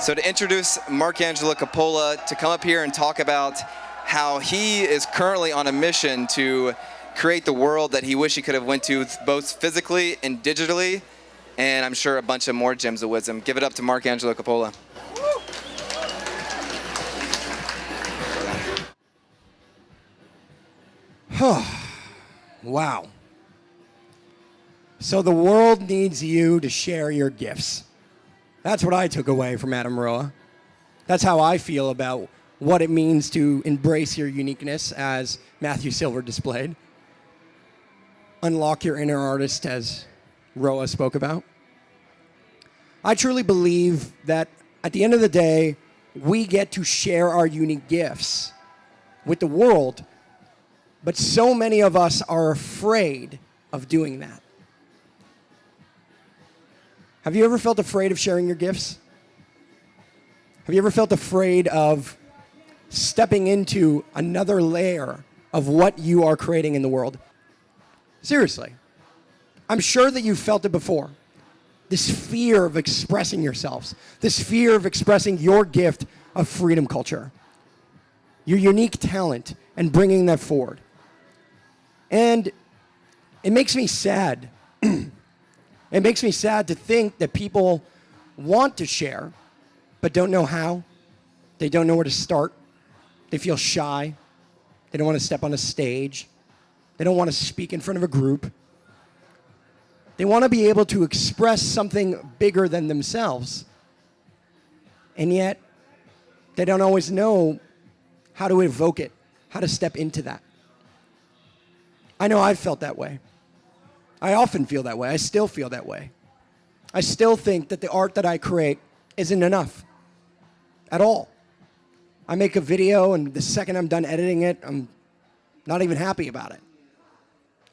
So to introduce Marc Angelo Coppola to come up here and talk about how he is currently on a mission to create the world that he wished he could have went to both physically and digitally, and I'm sure a bunch of more gems of wisdom. Give it up to Marc Angelo Coppola. Wow. So the world needs you to share your gifts. That's what I took away from Adam Roa. That's how I feel about what it means to embrace your uniqueness, as Matthew Silver displayed. Unlock your inner artist, as Roa spoke about. I truly believe that at the end of the day, we get to share our unique gifts with the world, but so many of us are afraid of doing that. Have you ever felt afraid of sharing your gifts? Have you ever felt afraid of stepping into another layer of what you are creating in the world? Seriously. I'm sure that you've felt it before. This fear of expressing yourselves, this fear of expressing your gift of freedom culture, your unique talent, and bringing that forward. And it makes me sad. It makes me sad to think that people want to share, but don't know how. They don't know where to start. They feel shy. They don't want to step on a stage. They don't want to speak in front of a group. They want to be able to express something bigger than themselves. And yet, they don't always know how to evoke it, how to step into that. I know I've felt that way. I often feel that way. I still feel that way. I still think that the art that I create isn't enough at all. I make a video, and the second I'm done editing it, I'm not even happy about it.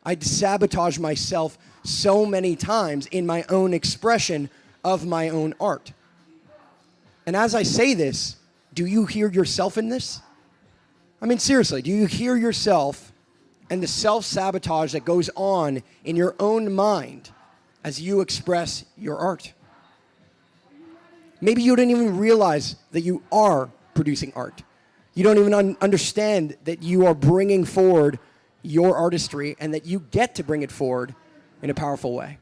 I sabotage myself so many times in my own expression of my own art. And as I say this, do you hear yourself in this? I mean, seriously, do you hear yourself and the self-sabotage that goes on in your own mind as you express your art? Maybe you don't even realize that you are producing art. You don't even understand that you are bringing forward your artistry and that you get to bring it forward in a powerful way.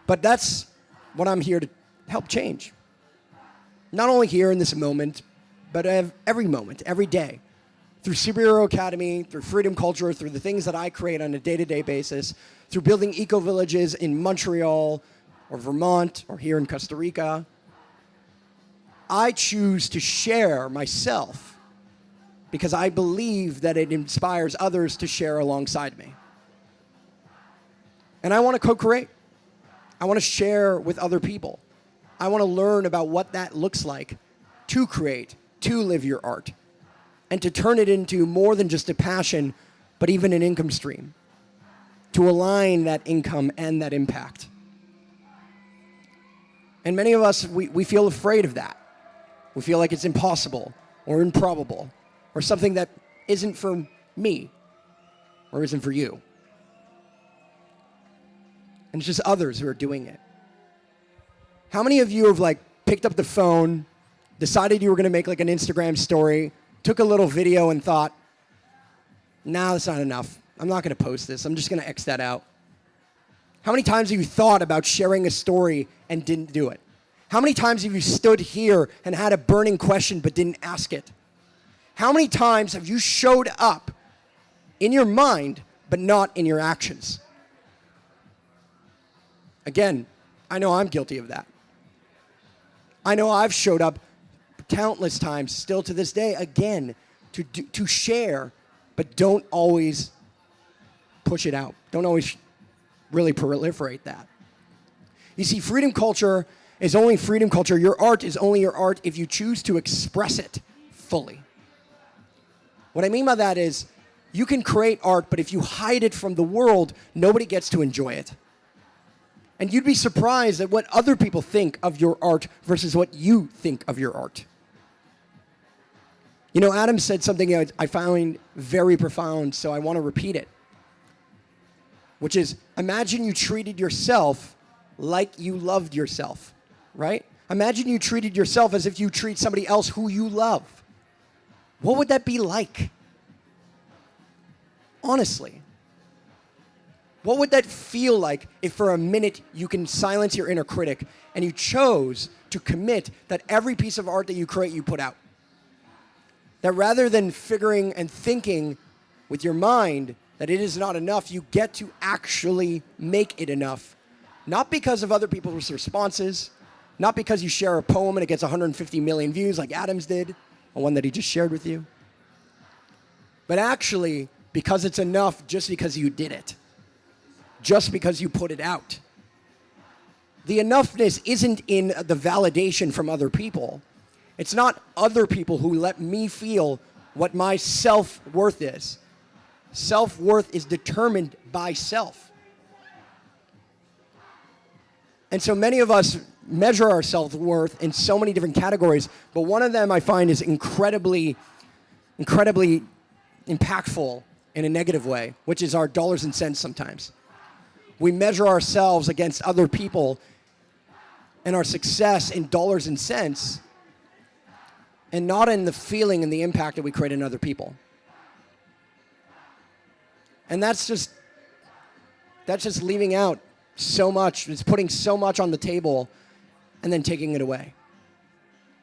But that's what I'm here to help change. Not only here in this moment, but every moment, every day. Through Superhero Academy, through freedom culture, through the things that I create on a day-to-day basis, through building eco-villages in Montreal or Vermont or here in Costa Rica, I choose to share myself because I believe that it inspires others to share alongside me. And I want to co-create. I want to share with other people. I want to learn about what that looks like to create, to live your art, and to turn it into more than just a passion, but even an income stream, to align that income and that impact. And many of us, we feel afraid of that. We feel like it's impossible or improbable or something that isn't for me or isn't for you. And it's just others who are doing it. How many of you have picked up the phone, decided you were going to make an Instagram story, took a little video and thought, nah, that's not enough. I'm not going to post this. I'm just going to X that out. How many times have you thought about sharing a story and didn't do it? How many times have you stood here and had a burning question but didn't ask it? How many times have you showed up in your mind but not in your actions? Again, I know I'm guilty of that. I know I've showed up countless times, still to this day, again, to share, but don't always push it out. Don't always really proliferate that. You see, freedom culture is only freedom culture. Your art is only your art if you choose to express it fully. What I mean by that is, you can create art, but if you hide it from the world, nobody gets to enjoy it. And you'd be surprised at what other people think of your art versus what you think of your art. You know, Adam said something I found very profound, so I want to repeat it, which is, imagine you treated yourself like you loved yourself. right? Imagine you treated yourself as if you treat somebody else who you love. What would that be like? Honestly. What would that feel like if for a minute you can silence your inner critic and you chose to commit that every piece of art that you create, you put out? That rather than figuring and thinking with your mind that it is not enough, you get to actually make it enough. Not because of other people's responses, not because you share a poem and it gets 150 million views like Adams did, a one that he just shared with you, but actually because it's enough just because you did it, just because you put it out. The enoughness isn't in the validation from other people. It's not other people who let me feel what my self-worth is. Self-worth is determined by self. And so many of us measure our self-worth in so many different categories, but one of them I find is incredibly impactful in a negative way, which is our dollars and cents sometimes. We measure ourselves against other people and our success in dollars and cents, and not in the feeling and the impact that we create in other people. And that's just leaving out so much. It's putting so much on the table and then taking it away.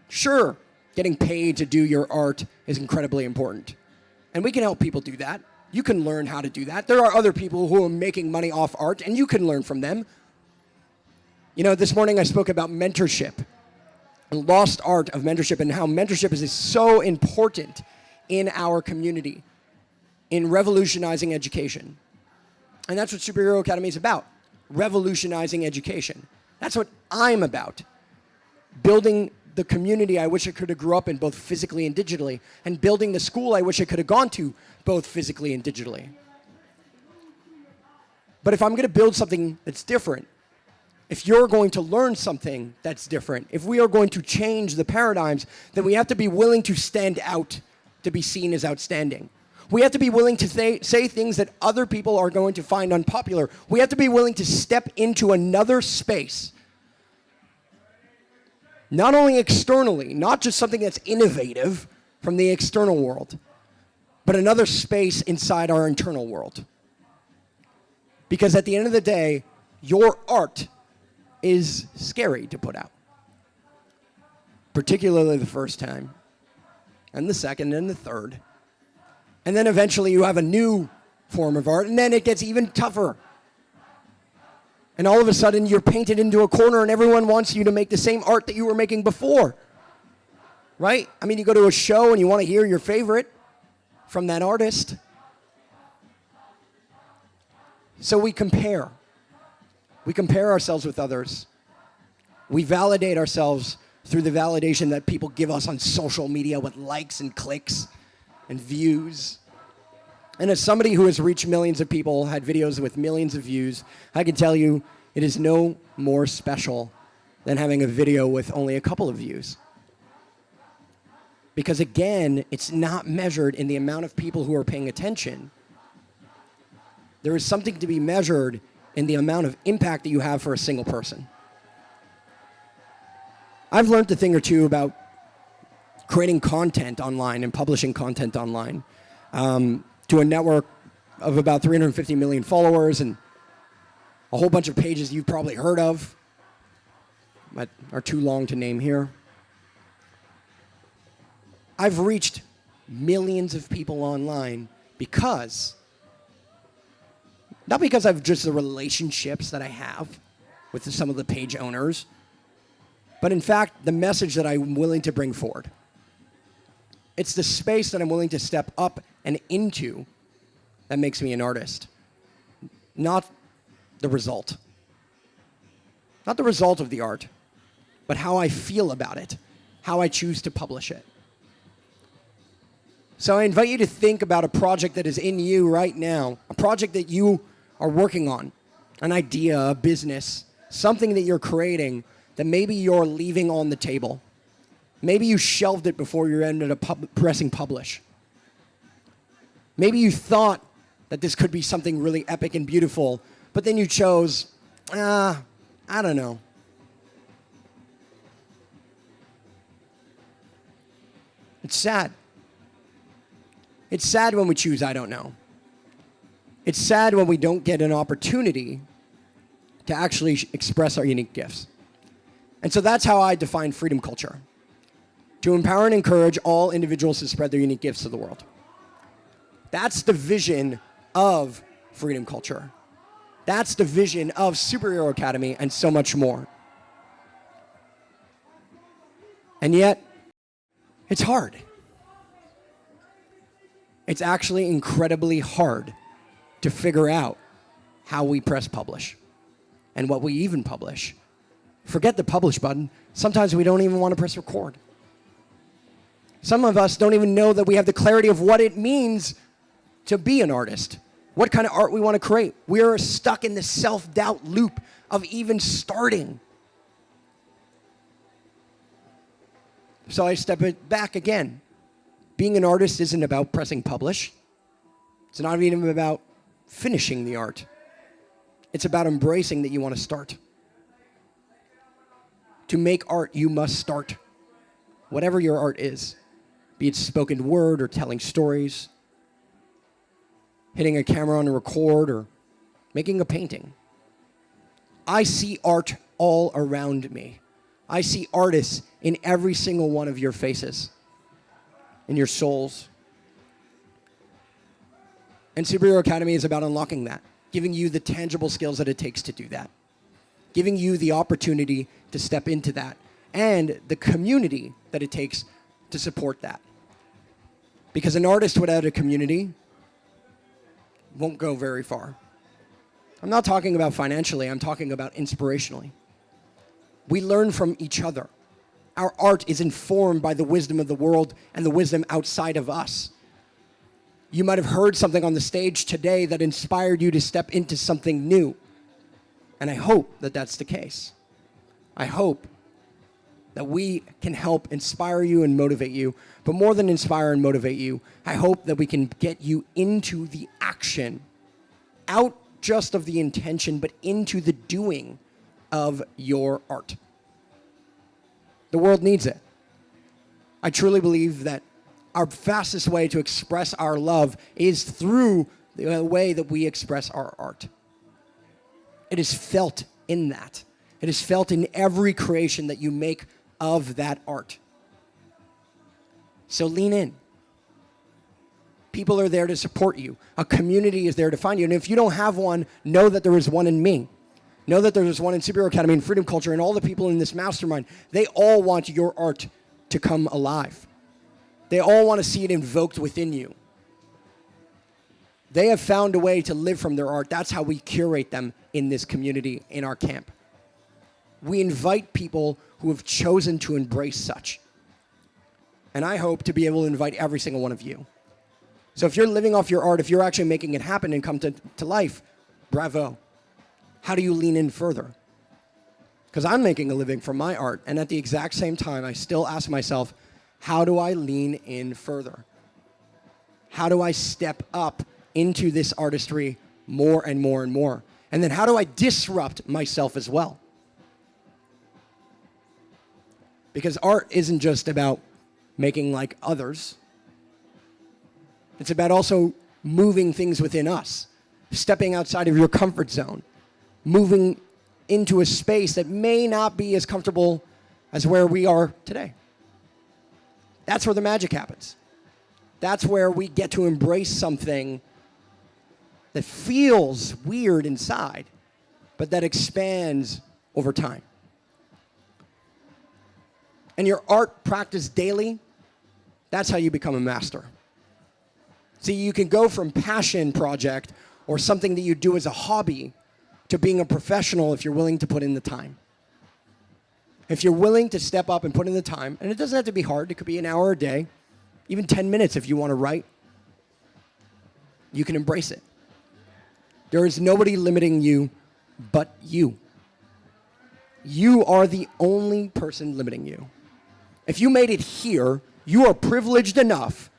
Sure, getting paid to do your art is incredibly important. And we can help people do that. You can learn how to do that. There are other people who are making money off art, and you can learn from them. You know, this morning I spoke about mentorship, and lost art of mentorship, and how mentorship is so important in our community, in revolutionizing education. And that's what Superhero Academy is about, revolutionizing education. That's what I'm about, building the community I wish I could have grew up in, both physically and digitally, and building the school I wish I could have gone to, both physically and digitally. But if I'm going to build something that's different, if you're going to learn something that's different, if we are going to change the paradigms, then we have to be willing to stand out to be seen as outstanding. We have to be willing to say things that other people are going to find unpopular. We have to be willing to step into another space. Not only externally, not just something that's innovative from the external world, but another space inside our internal world. Because at the end of the day, your art is scary to put out. Particularly the first time, and the second, and the third. And then eventually you have a new form of art, and then it gets even tougher. And all of a sudden you're painted into a corner and everyone wants you to make the same art that you were making before. Right? I mean, you go to a show and you want to hear your favorite from that artist. So we compare. We compare ourselves with others. We validate ourselves through the validation that people give us on social media with likes and clicks and views. And as somebody who has reached millions of people, had videos with millions of views, I can tell you it is no more special than having a video with only a couple of views. Because again, it's not measured in the amount of people who are paying attention. There is something to be measured in the amount of impact that you have for a single person. I've learned a thing or two about creating content online and publishing content online. To a network of about 350 million followers and a whole bunch of pages you've probably heard of, but are too long to name here. I've reached millions of people online because, not because of just the relationships that I have with some of the page owners, but in fact, the message that I'm willing to bring forward. It's the space that I'm willing to step up and into that makes me an artist, not the result. Not the result of the art, but how I feel about it, how I choose to publish it. So I invite you to think about a project that is in you right now, a project that you are working on, an idea, a business, something that you're creating that maybe you're leaving on the table. Maybe you shelved it before you ended up pressing publish. Maybe you thought that this could be something really epic and beautiful, but then you chose, I don't know. It's sad. It's sad when we choose I don't know. It's sad when we don't get an opportunity to actually express our unique gifts. And so that's how I define freedom culture. To empower and encourage all individuals to spread their unique gifts to the world. That's the vision of freedom culture. That's the vision of Superhero Academy and so much more. And yet, it's hard. It's actually incredibly hard to figure out how we press publish and what we even publish. Forget the publish button. Sometimes we don't even want to press record. Some of us don't even know that we have the clarity of what it means to be an artist, what kind of art we want to create. We're stuck in the self-doubt loop of even starting. So I step it back again. Being an artist isn't about pressing publish. It's not even about finishing the art. It's about embracing that you want to start. To make art, you must start. Whatever your art is, be it spoken word or telling stories, hitting a camera on a record, or making a painting. I see art all around me. I see artists in every single one of your faces, in your souls. And Superhero Academy is about unlocking that, giving you the tangible skills that it takes to do that, giving you the opportunity to step into that, and the community that it takes to support that. Because an artist without a community won't go very far. I'm not talking about financially, I'm talking about inspirationally. We learn from each other. Our art is informed by the wisdom of the world and the wisdom outside of us. You might have heard something on the stage today that inspired you to step into something new. And I hope that that's the case. I hope that we can help inspire you and motivate you. But more than inspire and motivate you, I hope that we can get you into the action, out just of the intention, but into the doing of your art. The world needs it. I truly believe that our fastest way to express our love is through the way that we express our art. It is felt in that. It is felt in every creation that you make of that art. So lean in. People are there to support you. A community is there to find you. And if you don't have one, know that there is one in me. Know that there is one in Superhero Academy and Freedom Culture and all the people in this mastermind. They all want your art to come alive. They all want to see it invoked within you. They have found a way to live from their art. That's how we curate them in this community, in our camp. We invite people who have chosen to embrace such. And I hope to be able to invite every single one of you. So if you're living off your art, if you're actually making it happen and come to life, bravo. How do you lean in further? Because I'm making a living from my art, and at the exact same time, I still ask myself, how do I lean in further? How do I step up into this artistry more and more and more? And then how do I disrupt myself as well? Because art isn't just about making like others. It's about also moving things within us, stepping outside of your comfort zone, moving into a space that may not be as comfortable as where we are today. That's where the magic happens. That's where we get to embrace something that feels weird inside, but that expands over time. And your art practice daily, that's how you become a master. See, you can go from passion project or something that you do as a hobby to being a professional if you're willing to put in the time. If you're willing to step up and put in the time, and it doesn't have to be hard, it could be an hour a day, even 10 minutes if you want to write, you can embrace it. There is nobody limiting you but you. You are the only person limiting you. If you made it here, you are privileged enough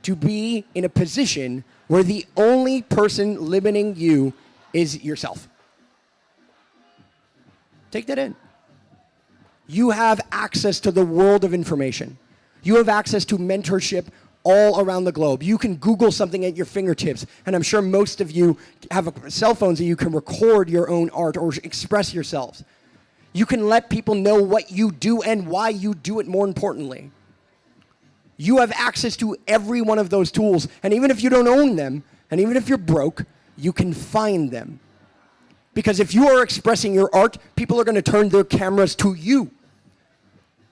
to be in a position where the only person limiting you is yourself. Take that in. You have access to the world of information. You have access to mentorship all around the globe. You can Google something at your fingertips, and I'm sure most of you have cell phones that you can record your own art or express yourselves. You can let people know what you do and why you do it, more importantly. You have access to every one of those tools, and even if you don't own them, and even if you're broke, you can find them. Because if you are expressing your art, people are going to turn their cameras to you.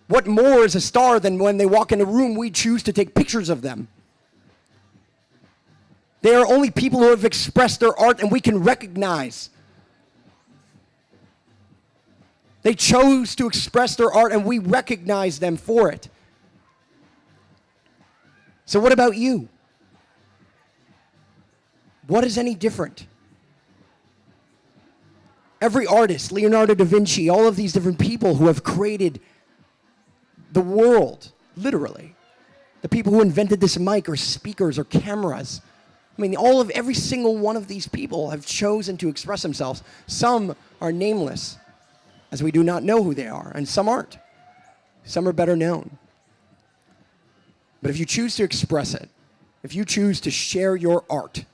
What more is a star than when they walk in a room, we choose to take pictures of them? They are only people who have expressed their art and we can recognize. They chose to express their art and we recognize them for it. So what about you? What is any different? Every artist, Leonardo da Vinci, all of these different people who have created the world, literally. The people who invented this mic or speakers or cameras. I mean, every single one of these people have chosen to express themselves. Some are nameless, as we do not know who they are, and some aren't. Some are better known. But if you choose to express it, if you choose to share your art,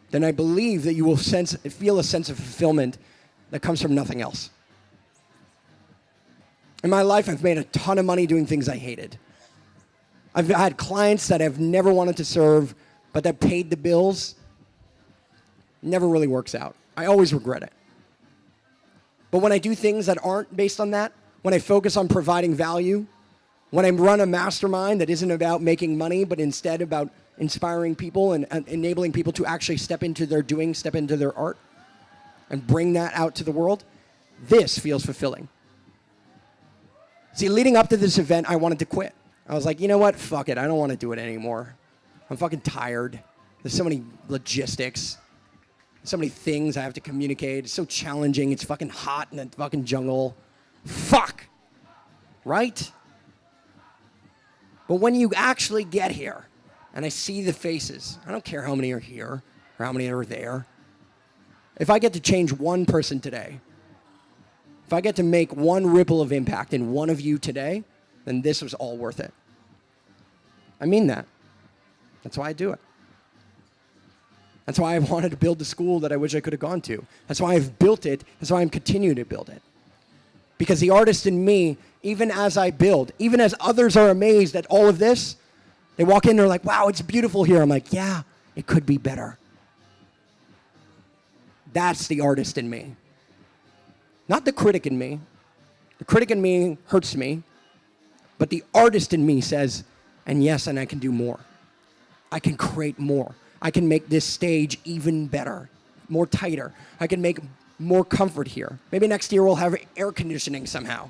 then I believe that you will feel a sense of fulfillment that comes from nothing else. In my life, I've made a ton of money doing things I hated. I've had clients that I've never wanted to serve, but that paid the bills. Never really works out. I always regret it. But when I do things that aren't based on that, when I focus on providing value, when I run a mastermind that isn't about making money, but instead about inspiring people and enabling people to actually step into their doing, step into their art, and bring that out to the world, this feels fulfilling. See, leading up to this event, I wanted to quit. I was like, you know what? Fuck it. I don't want to do it anymore. I'm fucking tired. There's so many logistics. So many things I have to communicate. It's so challenging. It's fucking hot in the fucking jungle. Fuck. Right? But when you actually get here, and I see the faces, I don't care how many are here or how many are there. If I get to change one person today, if I get to make one ripple of impact in one of you today, then this was all worth it. I mean that. That's why I do it. That's why I wanted to build the school that I wish I could have gone to. That's why I've built it. That's why I'm continuing to build it. Because the artist in me, even as I build, even as others are amazed at all of this, they walk in and they're like, wow, it's beautiful here. I'm like, yeah, it could be better. That's the artist in me. Not the critic in me. The critic in me hurts me. But the artist in me says, and yes, and I can do more. I can create more. I can make this stage even better, more tighter. I can make more comfort here. Maybe next year we'll have air conditioning somehow.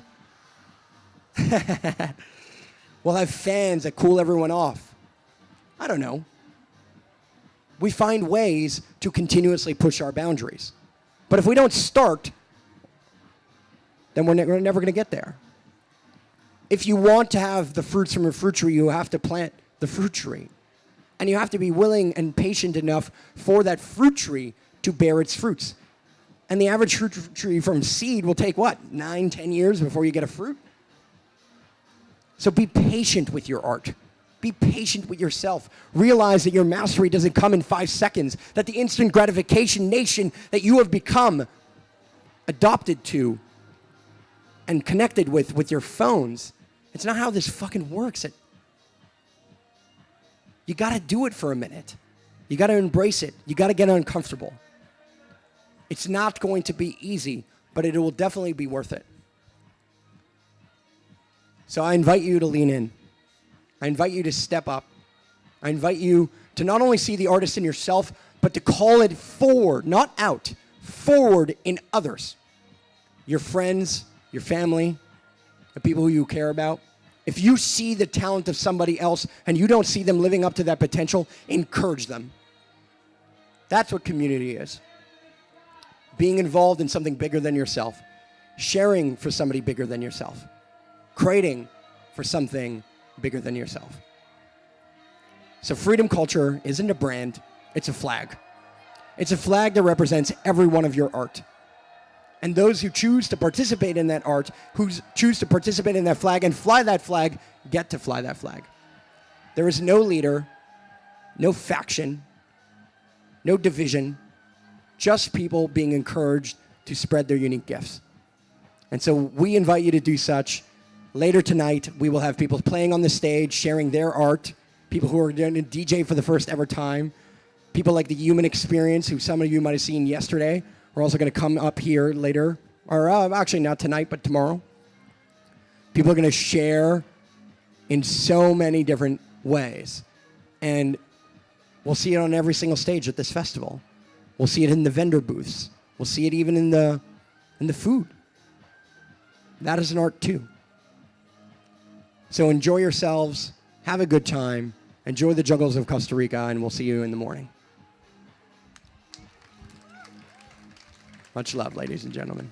We'll have fans that cool everyone off. I don't know. We find ways to continuously push our boundaries. But if we don't start, then we're never going to get there. If you want to have the fruits from a fruit tree, you have to plant the fruit tree. And you have to be willing and patient enough for that fruit tree to bear its fruits. And the average fruit tree from seed will take, what, 9, 10 years before you get a fruit? So be patient with your art. Be patient with yourself. Realize that your mastery doesn't come in 5 seconds, that the instant gratification nation that you have become adopted to and connected with your phones, it's not how this fucking works. You got to do it for a minute. You got to embrace it. You got to get uncomfortable. It's not going to be easy, but it will definitely be worth it. So I invite you to lean in. I invite you to step up. I invite you to not only see the artist in yourself, but to call it forward, not out, forward in others. Your friends, your family, the people who you care about. If you see the talent of somebody else and you don't see them living up to that potential, encourage them. That's what community is. Being involved in something bigger than yourself. Sharing for somebody bigger than yourself. Creating for something bigger than yourself. So freedom culture isn't a brand, it's a flag. It's a flag that represents every one of your art. And those who choose to participate in that art, who choose to participate in that flag and fly that flag, get to fly that flag. There is no leader, no faction, no division, just people being encouraged to spread their unique gifts. And so we invite you to do such. Later tonight, we will have people playing on the stage, sharing their art, people who are going to DJ for the first ever time, people like the Human Experience, who some of you might have seen yesterday, are also going to come up here later, or actually not tonight, but tomorrow. People are going to share in so many different ways. And we'll see it on every single stage at this festival. We'll see it in the vendor booths. We'll see it even in the food. That is an art too. So enjoy yourselves, have a good time, enjoy the jungles of Costa Rica, and we'll see you in the morning. Much love, ladies and gentlemen.